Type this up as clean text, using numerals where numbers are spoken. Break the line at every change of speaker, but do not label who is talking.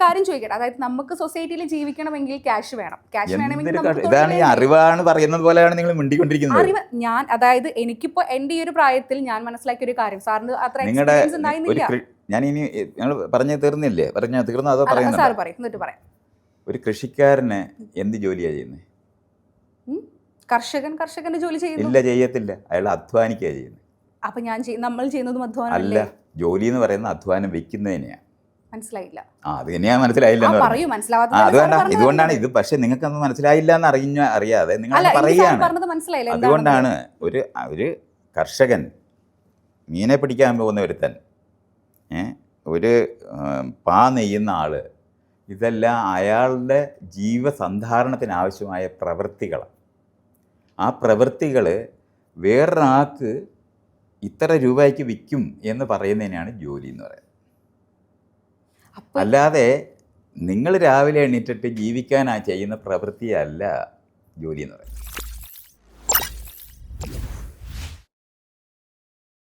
കാര്യം ചോദിക്കട്ടെ, അതായത് നമുക്ക് സൊസൈറ്റിയിൽ ജീവിക്കണമെങ്കിൽ ക്യാഷ് വേണം. ക്യാഷ് വേണമെങ്കിൽ
ഇതാണ് ഈ അറിവാണ് പറയുന്നത് പോലെയാണ് നിങ്ങൾ മിണ്ടിക്കൊണ്ടിരിക്കുന്നത്.
അറിവ് ഞാൻ അതായത് എനിക്കിപ്പോ എന്റെ ഈ ഒരു പ്രായത്തിൽ ഞാൻ മനസ്സിലാക്കിയ ഒരു കാര്യം, സാറിന് അത്ര എക്സ്പീരിയൻസ് ഉണ്ടായിരുന്നില്ല.
ഞാൻ ഇനി ഞങ്ങൾ പറഞ്ഞു തീർന്നില്ലേ? തീർന്നോ അതോ പറയുന്നത്?
സാർ പറയും, എന്നിട്ട് പറയാം.
ഒരു കൃഷിക്കാരന് എന്ത് ജോലിയാണ് ചെയ്യുന്നത്?
കർഷകന്റെ ജോലി ചെയ്യുന്നു?
ഇല്ല, ചെയ്യത്തില്ല. അയാൾ അധ്വാനിക്കുക ചെയ്യുന്നത്.
അപ്പൊ നമ്മൾ ചെയ്യുന്നതും അധ്വാനം
അല്ല. ജോലി എന്ന് പറയുന്ന അധ്വാനം വെക്കുന്നതിനെയാണ്.
മനസ്സിലായില്ല.
അത് തന്നെയാ മനസ്സിലായില്ല. ഇതുകൊണ്ടാണ് ഇത്. പക്ഷെ നിങ്ങൾക്ക് അത് മനസ്സിലായില്ല എന്ന് അറിയാതെ നിങ്ങൾ പറയുകയാണ്. അതുകൊണ്ടാണ് ഒരു കർഷകൻ, മീനെ പിടിക്കാൻ പോകുന്ന ഒരുത്തൻ, ഒരു പാ നെയ്യുന്ന ആള്, ഇതെല്ലാം അയാളുടെ ജീവസന്ധാരണത്തിന് ആവശ്യമായ പ്രവൃത്തികളാണ്. ആ പ്രവൃത്തികൾ വേറൊരാൾക്ക് ഇത്ര രൂപയ്ക്ക് വിൽക്കും എന്ന് പറയുന്നതിനാണ് ജോലി എന്ന് പറയുന്നത്. അല്ലാതെ നിങ്ങൾ രാവിലെ എണീറ്റിട്ട് ജീവിക്കാനാ ചെയ്യുന്ന പ്രവൃത്തിയല്ല ജോലി എന്ന് പറയുന്നത്.